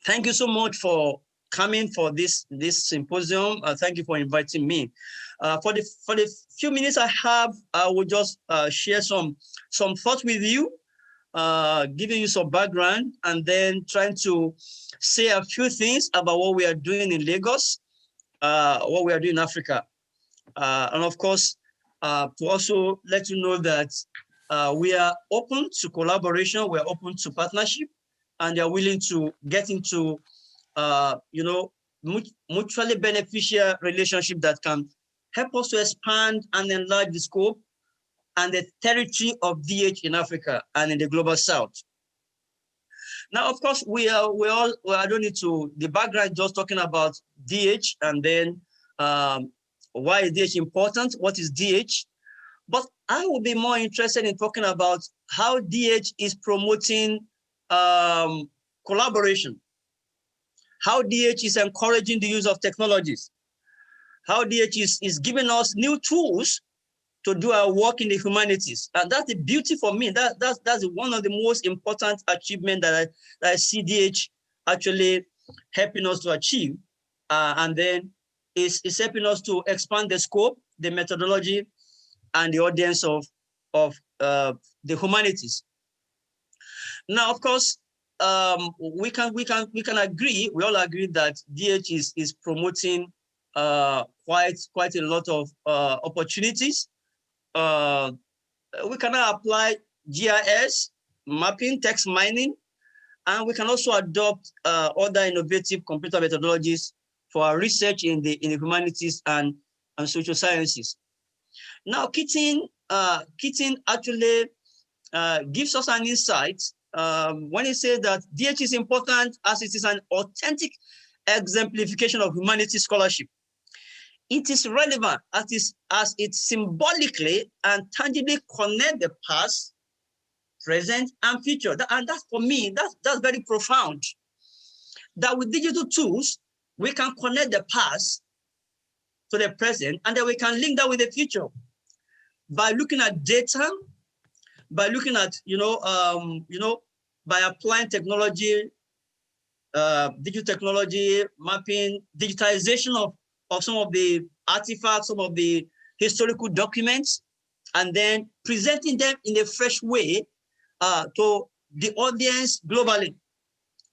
Thank you so much for coming for this symposium. Thank you for inviting me. For the few minutes I have, I will just share some thoughts with you, giving you some background, and then trying to say a few things about what we are doing in Lagos, what we are doing in Africa, and of course, to also let you know that we are open to collaboration, we are open to partnership, and they are willing to get into, mutually beneficial relationship that can help us to expand and enlarge the scope and the territory of DH in Africa and in the global South. Now, of course, I don't need to, the background just talking about DH and then why is DH important? What is DH? But I will be more interested in talking about how DH is promoting collaboration, how DH is encouraging the use of technologies, how DH is giving us new tools to do our work in the humanities. And that's the beauty for me. That's one of the most important achievements that I see DH actually helping us to achieve. And then it's helping us to expand the scope, the methodology, and the audience of the humanities. Now, of course, we can agree. We all agree that DH is promoting quite a lot of opportunities. We can now apply GIS, mapping, text mining, and we can also adopt other innovative computer methodologies for our research in the humanities and social sciences. Now, Keating actually gives us an insight when he says that DH is important as it is an authentic exemplification of humanities scholarship. It is relevant as it symbolically and tangibly connects the past, present, and future. And that's, for me, that's very profound. That with digital tools, we can connect the past to the present, and then we can link that with the future by looking at data, by looking at by applying technology, digital technology, mapping, digitalization of some of the artifacts, some of the historical documents, and then presenting them in a fresh way to the audience globally.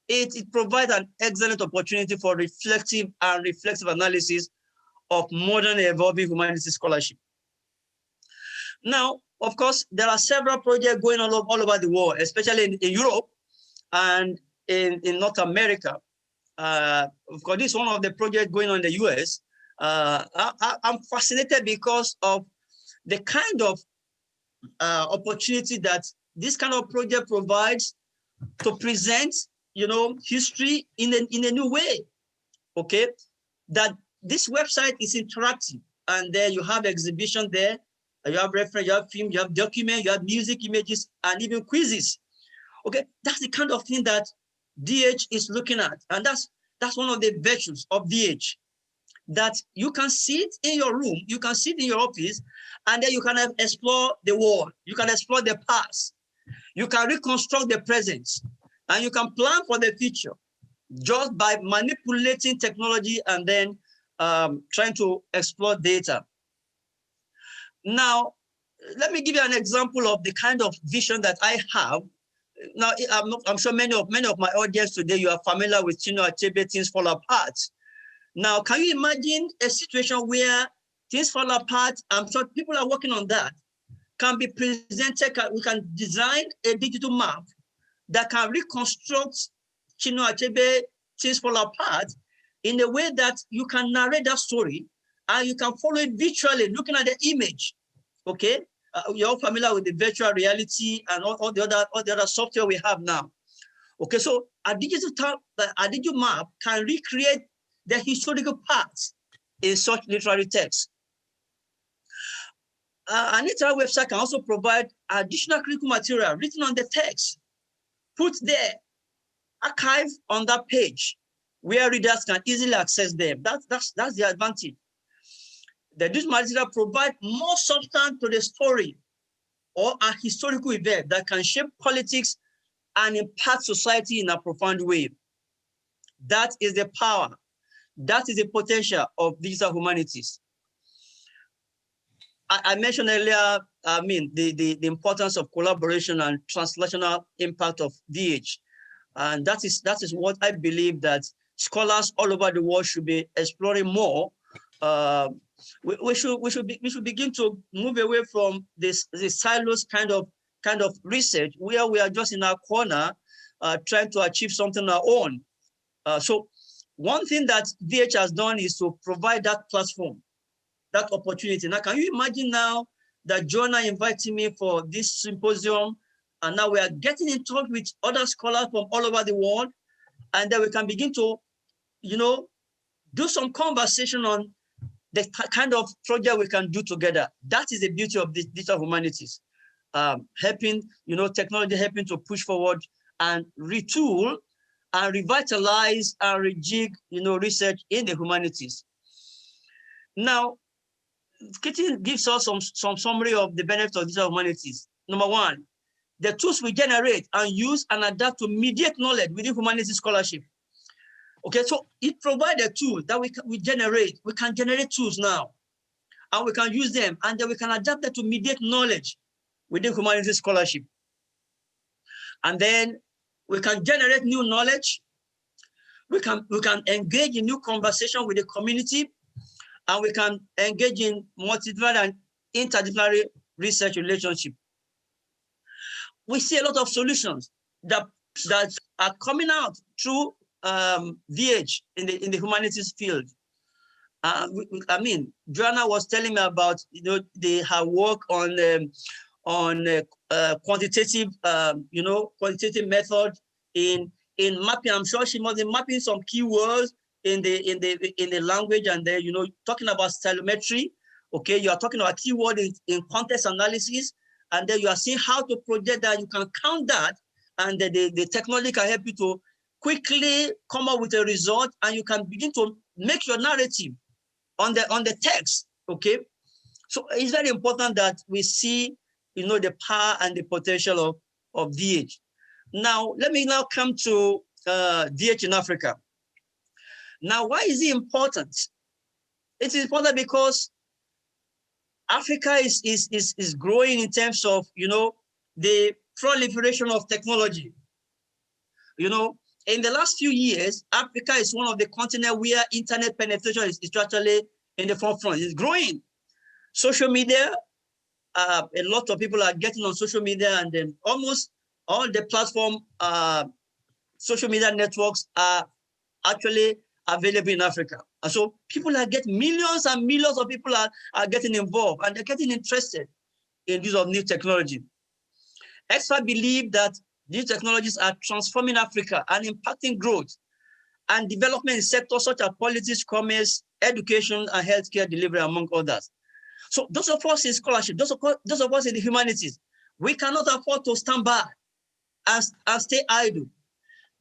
It provides an excellent opportunity for reflective analysis of modern evolving humanities scholarship. Now, of course, there are several projects going on all over the world, especially in Europe and in North America. Of course, this is one of the projects going on in the US. I'm fascinated because of the kind of opportunity that this kind of project provides to present, history in a new way. Okay, that this website is interactive, and then you have exhibition there, you have reference, you have film, you have document, you have music, images, and even quizzes. Okay, that's the kind of thing that DH is looking at, and that's one of the virtues of DH. That you can sit in your room, you can sit in your office, and then you can explore the world, you can explore the past, you can reconstruct the present, and you can plan for the future just by manipulating technology and then trying to explore data. Now, let me give you an example of the kind of vision that I have. Now, I'm sure many of my audience today, you are familiar with Chinua Achebe, Things Fall Apart. Now, can you imagine a situation where things fall apart? I'm sure people are working on that. Can be presented, we can design a digital map that can reconstruct Chinua Achebe, Things Fall Apart in a way that you can narrate that story and you can follow it visually, looking at the image, okay? You're all familiar with the virtual reality and all the other software we have now. Okay, so a digital map can recreate the historical parts in such literary text. An literary website can also provide additional critical material written on the text, put there, archived on that page, where readers can easily access them. That's the advantage. The digital material provides more substance to the story or a historical event that can shape politics and impact society in a profound way. That is the power. That is the potential of digital humanities. I mentioned earlier, the importance of collaboration and translational impact of DH. And that is what I believe that scholars all over the world should be exploring more. We should begin to move away from this silos kind of research where we are just in our corner trying to achieve something on our own. So one thing that DH has done is to provide that platform, that opportunity. Now, can you imagine now that Jonah invited me for this symposium, and now we are getting in touch with other scholars from all over the world, and then we can begin to, do some conversation on the kind of project we can do together. That is the beauty of this digital humanities, helping, technology helping to push forward and retool and revitalize and rejig, research in the humanities. Now, Kitty gives us some summary of the benefits of digital humanities. Number one, the tools we generate and use and adapt to mediate knowledge within humanities scholarship. Okay, so it provides a tool that we generate. We can generate tools now, and we can use them, and then we can adapt them to mediate knowledge within humanities scholarship. And then we can generate new knowledge. We can engage in new conversation with the community, and we can engage in multidisciplinary and interdisciplinary research relationship. We see a lot of solutions that are coming out through DH in the humanities field. Joanna was telling me about her work on quantitative quantitative method in mapping. I'm sure she must be mapping some keywords in the language, and then talking about stylometry. Okay, you are talking about keyword in context analysis, and then you are seeing how to project that. You can count that, and the technology can help you to quickly come up with a result, and you can begin to make your narrative on the text. Okay, so it's very important that we see the power and the potential of DH. Now let me now come to DH in Africa. Now, why is it important? It is important because Africa is growing in terms of the proliferation of technology. In the last few years, Africa is one of the continents where internet penetration is actually in the forefront. It's growing. Social media, a lot of people are getting on social media, and then almost all the platform social media networks are actually available in Africa. And so people are getting, millions and millions of people are getting involved, and they're getting interested in use of new technology. Experts believe that these technologies are transforming Africa and impacting growth and development in sectors such as politics, commerce, education, and healthcare delivery, among others. So those of us in scholarship, those of us in the humanities, we cannot afford to stand back and stay idle.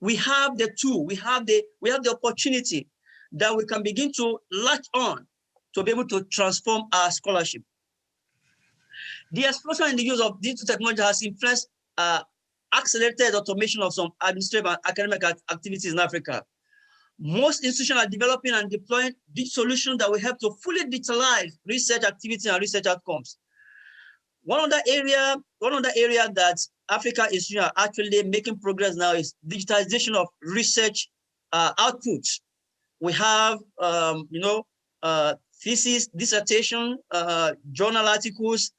We have the tool, we have the opportunity that we can begin to latch on to be able to transform our scholarship. The explosion in the use of digital technology has influenced accelerated automation of some administrative and academic activities in Africa. Most institutions are developing and deploying digital solutions that will help to fully digitalize research activity and research outcomes. One other area that Africa is actually making progress now is digitalization of research outputs. We have, thesis, dissertation, journal articles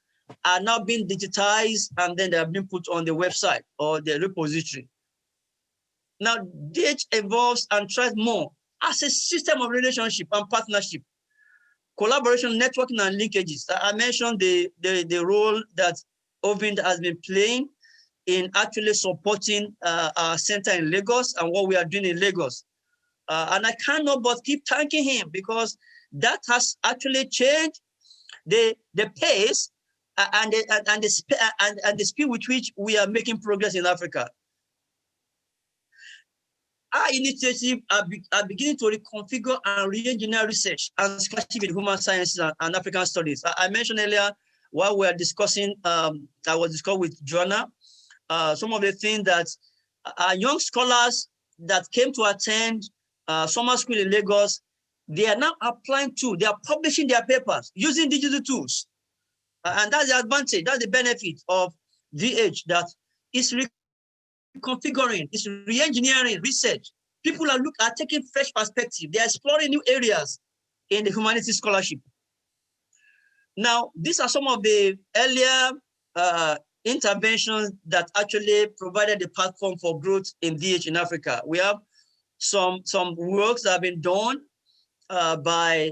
are now being digitized, and then they are being put on the website or the repository. Now, DH evolves and tries more as a system of relationship and partnership, collaboration, networking, and linkages. I mentioned the role that Ovind has been playing in actually supporting our center in Lagos and what we are doing in Lagos. And I cannot but keep thanking him, because that has actually changed the pace and the speed with which we are making progress in Africa. Our initiatives are beginning to reconfigure and re-engineer research and scholarship in human sciences and African studies. I mentioned earlier, while we are discussing, I was discussing with Joanna, some of the things that our young scholars that came to attend summer school in Lagos, they are now applying to, they are publishing their papers using digital tools. And that's the advantage, that's the benefit of DH, that is reconfiguring, it's re-engineering research. People are taking fresh perspective. They're exploring new areas in the humanities scholarship. Now, these are some of the earlier interventions that actually provided the platform for growth in DH in Africa. We have some works that have been done by,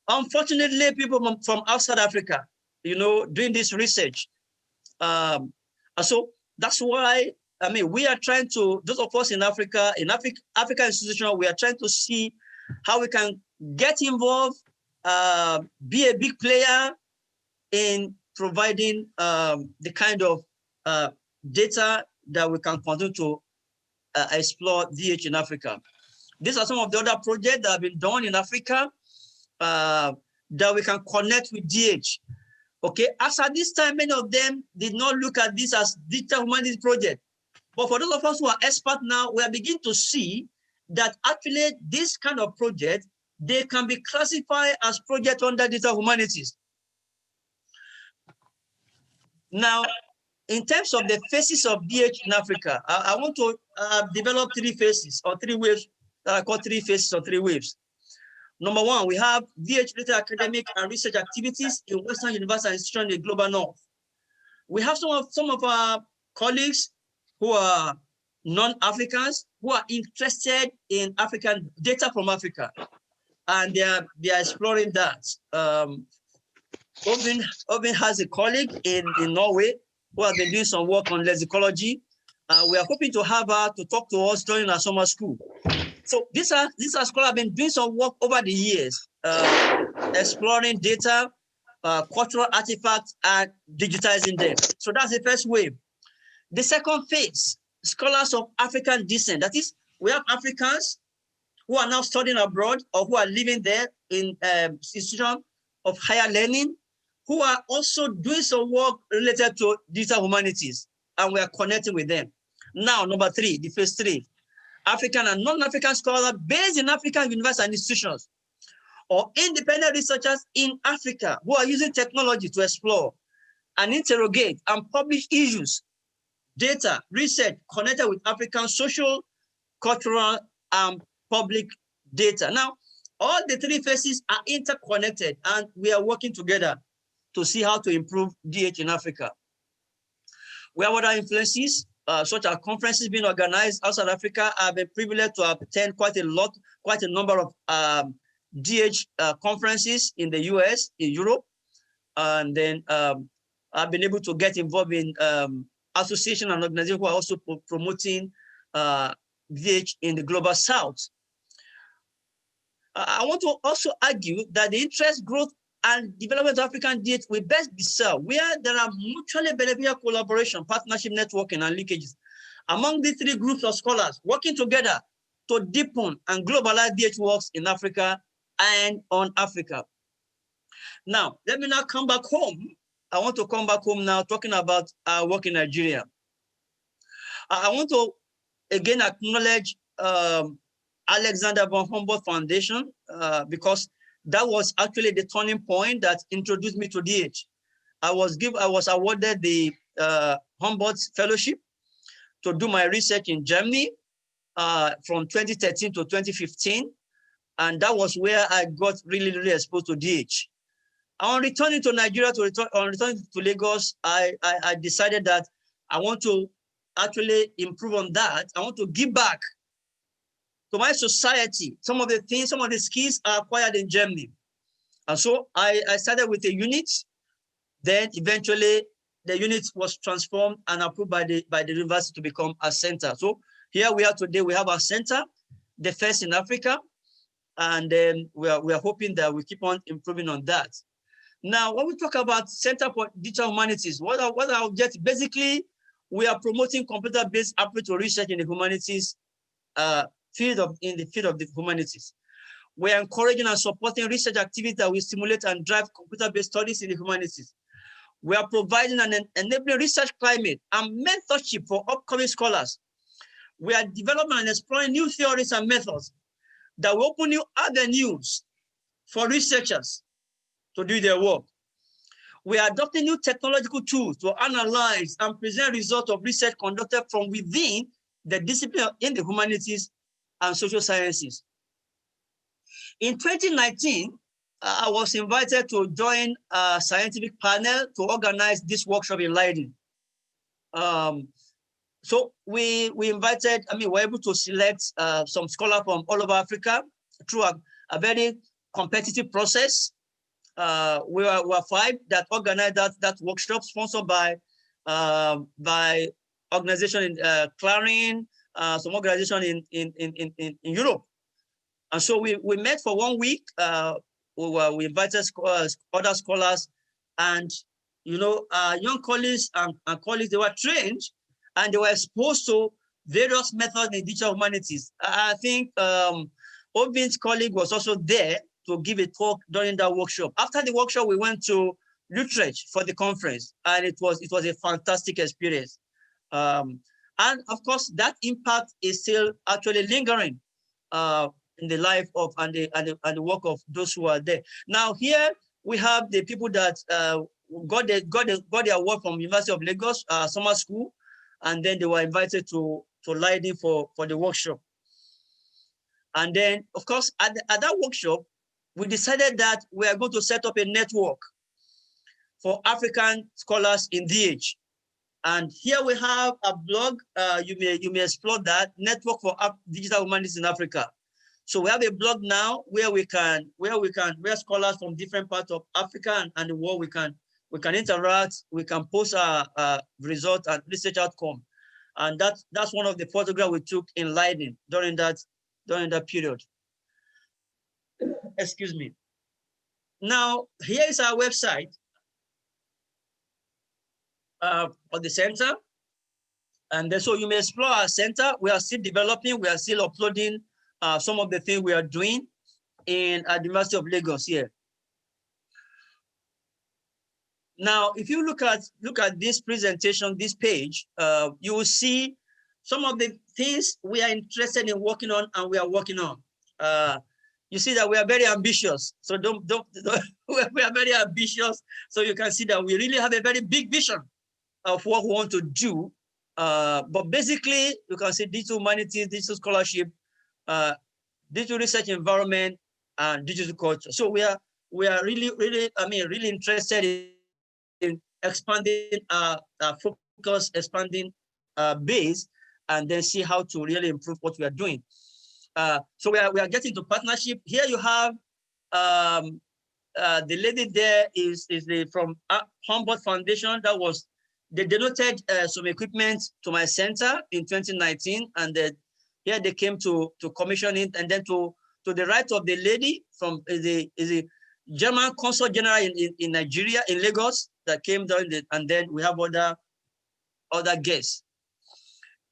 unfortunately, people from outside Africa, doing this research. And so that's why, we are trying to, those of us in Africa, African institutional, we are trying to see how we can get involved, be a big player in providing the kind of data that we can continue to explore DH in Africa. These are some of the other projects that have been done in Africa that we can connect with DH. Okay, as at this time, many of them did not look at this as digital humanities project. But for those of us who are experts now, we are beginning to see that actually this kind of project, they can be classified as project under digital humanities. Now, in terms of the phases of DH in Africa, I want to develop 3 phases or 3 waves that I call 3 phases or 3 waves. Number 1, we have DH-related academic and research activities in Western universities and institutions in the global north. We have some of our colleagues who are non-Africans who are interested in African data from Africa, and they are exploring that. Ovin has a colleague in Norway who has been doing some work on lexicology. We are hoping to have her to talk to us during our summer school. So these are scholars have been doing some work over the years, exploring data, cultural artifacts, and digitizing them. So that's the first wave. The second phase, scholars of African descent. That is, we have Africans who are now studying abroad or who are living there in institutions of higher learning, who are also doing some work related to digital humanities, and we are connecting with them. Now, number 3, the phase 3, African and non-African scholars based in African universities and institutions, or independent researchers in Africa who are using technology to explore and interrogate and publish issues, data, research connected with African social, cultural, and public data. Now, all the 3 phases are interconnected, and we are working together to see how to improve DH in Africa. We have other influences, such as conferences being organized outside Africa. I've been privileged to attend quite a number of DH conferences in the US, in Europe, and then I've been able to get involved in associations and organizations who are also promoting DH in the global South. I want to also argue that the interest, growth, and development of African DH will best be served where there are mutually beneficial collaboration, partnership, networking, and linkages among these 3 groups of scholars working together to deepen and globalize DH works in Africa and on Africa. Now, let me now come back home. I want to come back home now talking about our work in Nigeria. I want to again acknowledge Alexander von Humboldt Foundation because that was actually the turning point that introduced me to DH. I was awarded the Humboldt Fellowship to do my research in Germany from 2013 to 2015. And that was where I got really exposed to DH. On returning to Nigeria, on returning to Lagos, I decided that I want to actually improve on that. I want to give back to my society some of the skills I acquired in Germany. And so I started with a unit. Then eventually the unit was transformed and approved by the university to become a center. So here we are today, we have our center, the first in Africa. And then we are hoping that we keep on improving on that. Now, when we talk about Center for Digital Humanities, what are our objectives? Basically, we are promoting computer-based approach to research in the humanities field of the humanities. We are encouraging and supporting research activities that will stimulate and drive computer-based studies in the humanities. We are providing an enabling research climate and mentorship for upcoming scholars. We are developing and exploring new theories and methods that will open new avenues for researchers to do their work. We are adopting new technological tools to analyze and present results of research conducted from within the discipline in the humanities and social sciences. In 2019, I was invited to join a scientific panel to organize this workshop in Leiden. So we invited, we were able to select some scholars from all over Africa through a very competitive process. We were 5 that organized that workshop, sponsored by organization in Clarin, some organization in Europe. And so we met for 1 week. We invited other scholars, and young colleagues and colleagues, they were trained and they were exposed to various methods in digital humanities. I think Ovin's colleague was also there to give a talk during that workshop. After the workshop, we went to Utrecht for the conference, and it was a fantastic experience. And of course, that impact is still actually lingering in the life of and the work of those who are there. Now here we have the people that got their award from University of Lagos summer school, and then they were invited to Leiden for the workshop. And then, of course, at that workshop, we decided that we are going to set up a network for African scholars in DH. And here we have a blog. You may explore that network for digital humanities in Africa. So we have a blog now where scholars from different parts of Africa and the world, we can interact, we can post our results and research outcome. And that's one of the photographs we took in Leiden during that period. Excuse me. Now, here is our website of the center. And then, so you may explore our center. We are still developing, we are still uploading some of the things we are doing in the University of Lagos here. Now, if you look at this presentation, this page, you will see some of the things we are interested in working on and we are working on. You see that we are very ambitious. So we are very ambitious. So you can see that we really have a very big vision of what we want to do. But basically, you can see digital humanities, digital scholarship, digital research environment, and digital culture. So we are really interested in expanding our focus, expanding base, and then see how to really improve what we are doing. So we are getting to partnership. Here you have the lady there is from Humboldt Foundation. They donated some equipment to my center in 2019, and here they came to commission it, and then to the right of the lady from the German Consul General in Nigeria, in Lagos, that came down, and then we have other guests.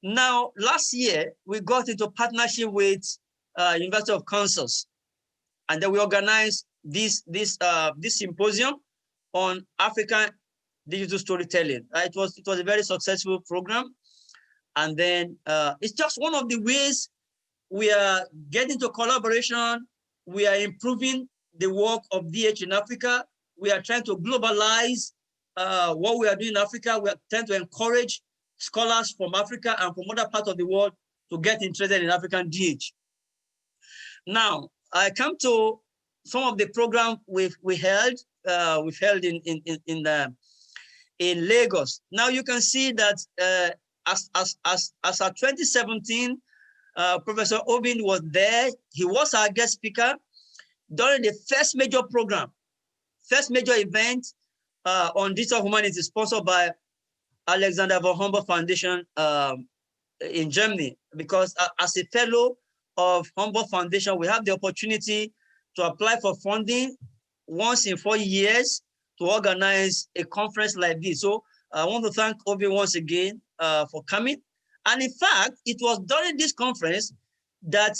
Now, last year, we got into partnership with University of Kansas, and then we organized this symposium on African digital storytelling. It was a very successful program, and then it's just one of the ways we are getting to collaboration. We are improving the work of DH in Africa. We are trying to globalize what we are doing in Africa. We are trying to encourage scholars from Africa and from other parts of the world to get interested in African DH. Now, I come to some of the programs we held in Lagos. Now you can see that as our 2017, Professor Ovin was there. He was our guest speaker during the first major event on digital humanities, sponsored by Alexander von Humboldt Foundation in Germany. Because as a fellow of Humboldt Foundation, we have the opportunity to apply for funding once in 4 years to organize a conference like this. So I want to thank Obi once again for coming. And in fact, it was during this conference that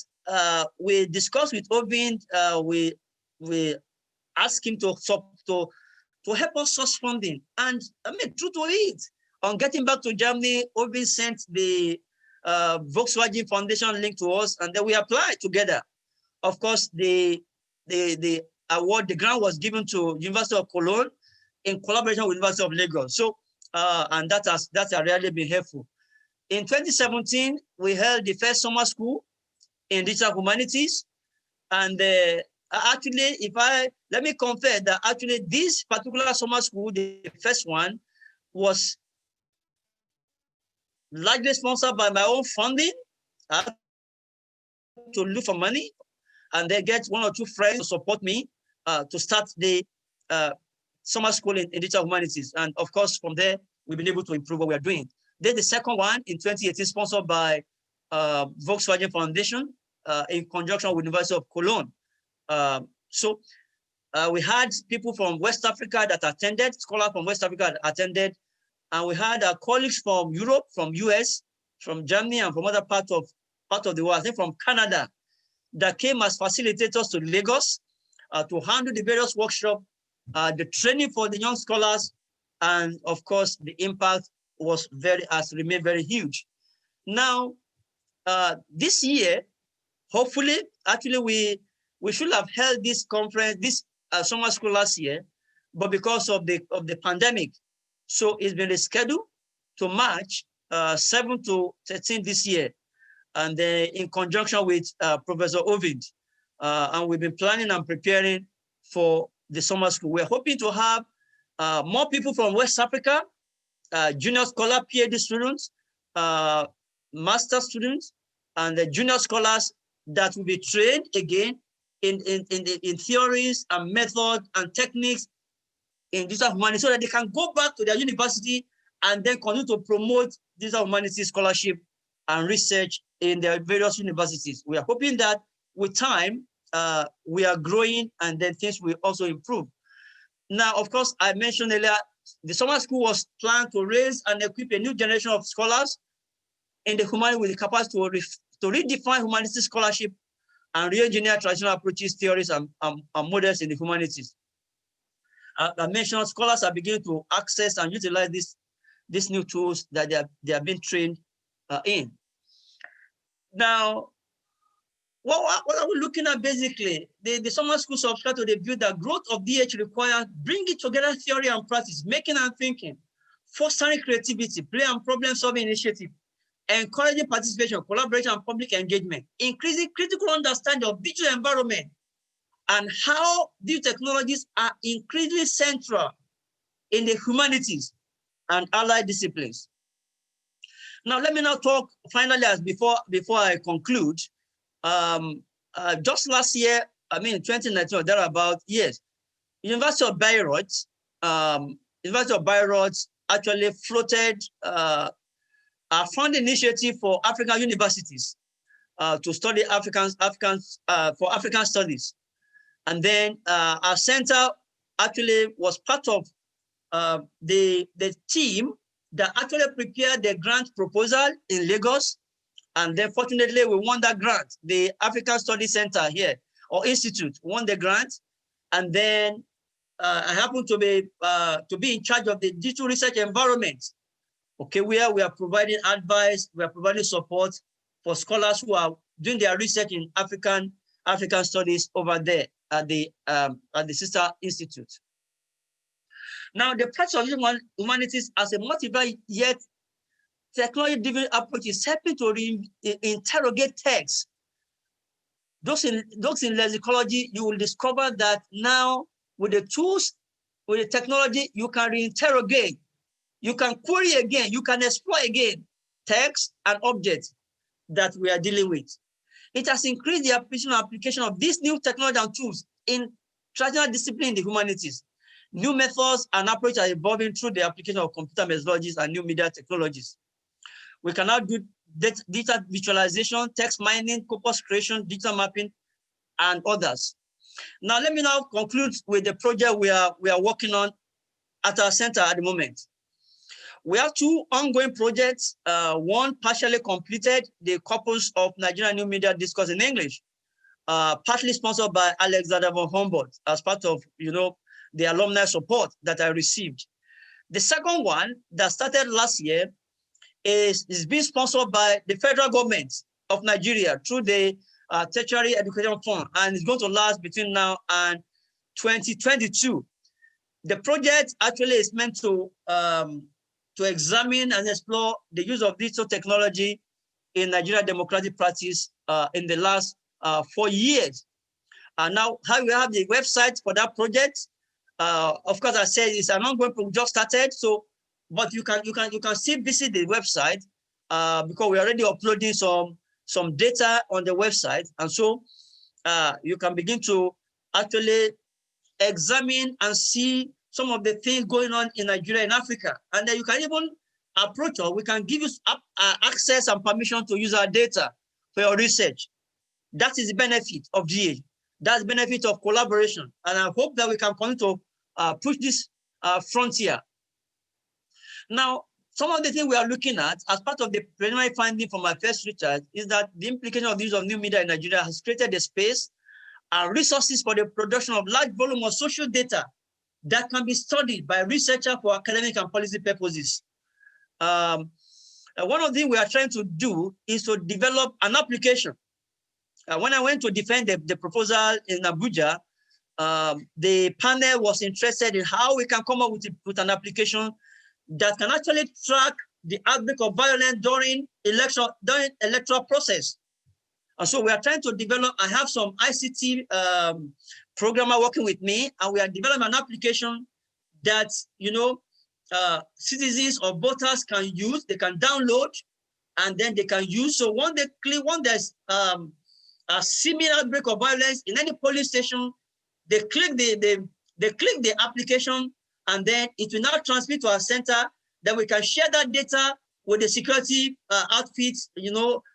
we discussed with Obi. We asked him to help us source funding. And I mean, true to it, on getting back to Germany, Obi sent the Volkswagen Foundation link to us, and then we applied together. of course, the award, the grant was given to University of Cologne in collaboration with University of Lagos. So, and that has really been helpful. In 2017, we held the first summer school in Digital Humanities. And actually, let me confess that actually this particular summer school, the first one, was largely sponsored by my own funding. I had to look for money and then get one or two friends to support me to start the summer school in Digital Humanities. And of course, from there, we've been able to improve what we are doing. Then the second one in 2018, sponsored by Volkswagen Foundation in conjunction with University of Cologne. So we had people from West Africa that attended, scholars from West Africa that attended, and we had colleagues from Europe, from US, from Germany, and from other parts of the world, I think from Canada, that came as facilitators to Lagos to handle the various workshops, the training for the young scholars, and of course, the impact has remained very huge. Now, this year, hopefully, actually, we should have held this conference, this summer school last year, but because of the pandemic, so it's been rescheduled to March 7 to 13 this year, and in conjunction with Professor Ovid, and we've been planning and preparing for the summer school. We're hoping to have more people from West Africa, junior scholar, PhD students, master students, and the junior scholars that will be trained again in theories and methods and techniques in digital humanities so that they can go back to their university and then continue to promote digital humanities scholarship and research in their various universities. We are hoping that with time, we are growing and then things will also improve. Now, of course, I mentioned earlier, the summer school was planned to raise and equip a new generation of scholars in the humanities with the capacity to redefine humanities scholarship and re-engineer traditional approaches, theories, and models in the humanities. I mentioned scholars are beginning to access and utilize these new tools that they have been trained in. Now, what are we looking at basically? The summer school subscribe to the view that growth of DH requires bringing together theory and practice, making and thinking, fostering creativity, play and problem-solving initiative, encouraging participation, collaboration, and public engagement, increasing critical understanding of digital environment and how these technologies are increasingly central in the humanities and allied disciplines. Now, let me now talk finally, as before I conclude. Just last year, I mean 2019 or thereabout, yes, University of Bayreuth actually floated a fund initiative for African universities to study for African studies. And then our center actually was part of the team that actually prepared the grant proposal in Lagos. And then fortunately, we won that grant. The African Studies Center here, or Institute, won the grant. And then I happened to be in charge of the digital research environment, okay, where we are providing advice, we are providing support for scholars who are doing their research in African studies over there at the sister institute. Now, the practice of humanities as a multiverse yet technology-driven approach is helping to interrogate texts. Those in lexicology, you will discover that now with the tools, with the technology, you can reinterrogate, you can query again, you can explore again text and objects that we are dealing with. It has increased the application of these new technology and tools in traditional discipline in the humanities. New methods and approaches are evolving through the application of computer methodologies and new media technologies. We can now do data visualization, text mining, corpus creation, digital mapping, and others. Now, let me now conclude with the project we are working on at our center at the moment. We have two ongoing projects. One partially completed, the Corpus of Nigerian New Media Discourse in English, partly sponsored by Alexander von Humboldt as part of, the alumni support that I received. The second one that started last year is being sponsored by the federal government of Nigeria through the tertiary education fund, and it's going to last between now and 2022. The project actually is meant to examine and explore the use of digital technology in Nigeria democratic practice in the last 4 years. And now, how we have the website for that project. Of course, I said it's an ongoing project, just started. So, but you can still visit the website because we're already uploading some data on the website, and so you can begin to actually examine and see some of the things going on in Nigeria and Africa. And then you can even approach us. We can give you access and permission to use our data for your research. That is the benefit of GH. That's the benefit of collaboration. And I hope that we can continue to push this frontier. Now, some of the things we are looking at as part of the preliminary finding from my first research is that the implication of the use of new media in Nigeria has created a space and resources for the production of large volume of social data that can be studied by researchers for academic and policy purposes. One of the things we are trying to do is to develop an application. When I went to defend the proposal in Abuja, the panel was interested in how we can come up with an application that can actually track the outbreak of violence during electoral process. And so we are trying to develop, I have some ICT programmer working with me, and we are developing an application that, citizens or voters can use, they can download, and then they can use. So when there's a similar outbreak of violence in any police station, they click the application, and then it will now transmit to our center that we can share that data with the security outfits,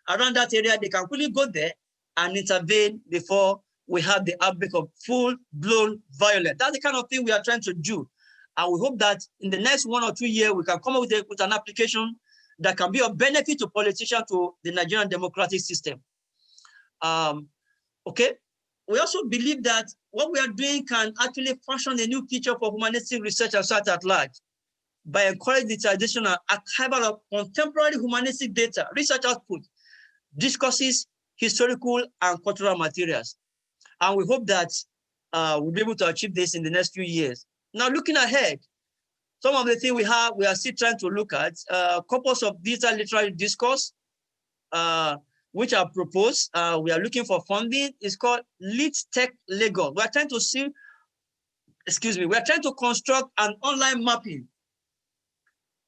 around that area. They can quickly go there and intervene before we have the outbreak of full-blown violence. That's the kind of thing we are trying to do. And we hope that in the next 1 or 2 years, we can come up with an application that can be of benefit to politicians, to the Nigerian democratic system. Okay. We also believe that what we are doing can actually fashion a new future for humanistic research and society at large by encouraging digitalization and archival of contemporary humanistic data, research output, discourses, historical and cultural materials. And we hope that we'll be able to achieve this in the next few years. Now, looking ahead, some of the things we are still trying to look at, corpus of digital literary discourse, which are proposed. We are looking for funding. It's called Lit Tech Lagos. We are trying to construct an online mapping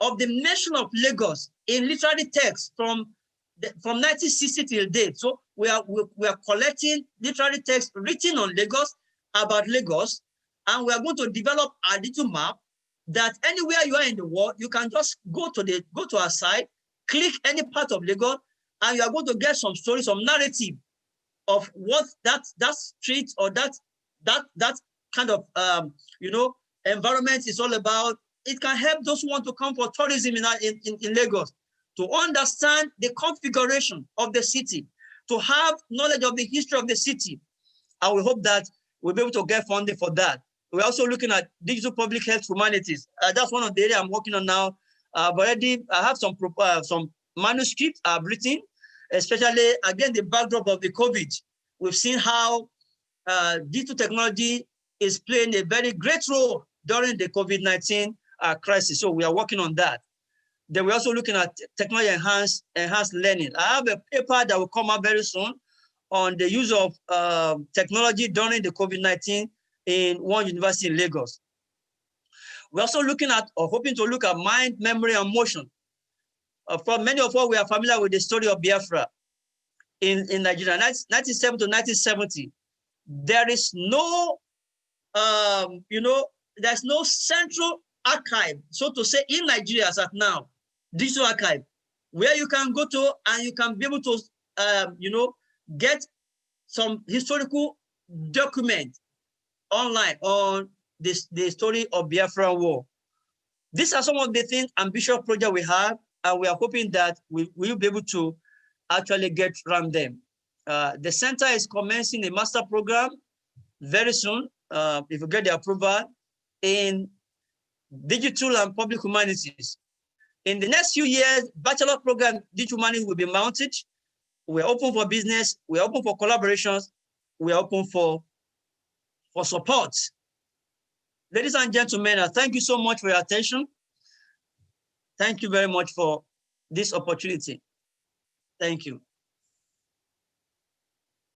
of the nation of Lagos in literary text from 1960 till date. So we are collecting literary text written on Lagos, about Lagos, and we are going to develop a digital map that anywhere you are in the world, you can just go to our site, click any part of Lagos, and you are going to get some stories, some narrative of what that street or that kind of environment is all about. It can help those who want to come for tourism in Lagos to understand the configuration of the city, to have knowledge of the history of the city. And we hope that we'll be able to get funding for that. We're also looking at digital public health humanities. That's one of the areas I'm working on now. I have some manuscripts I've written, especially, again, the backdrop of the COVID. We've seen how digital technology is playing a very great role during the COVID-19 crisis. So we are working on that. Then we're also looking at technology enhanced learning. I have a paper that will come out very soon on the use of technology during the COVID-19 in one university in Lagos. We're also looking at, or hoping to look at mind, memory, and motion. For many of us, we are familiar with the story of Biafra in Nigeria, 1970 to 1970. There is no, there's no central archive, so to say, in Nigeria as at now, digital archive, where you can go to and you can be able to, get some historical document online on the story of Biafra War. These are some of the things, ambitious projects we have, and we are hoping that we will be able to actually get around them. The center is commencing a master program very soon, if we get the approval, in digital and public humanities. In the next few years, bachelor program, digital humanities will be mounted. We're open for business. We're open for collaborations. We're open for support. Ladies and gentlemen, thank you so much for your attention. Thank you very much for this opportunity. Thank you.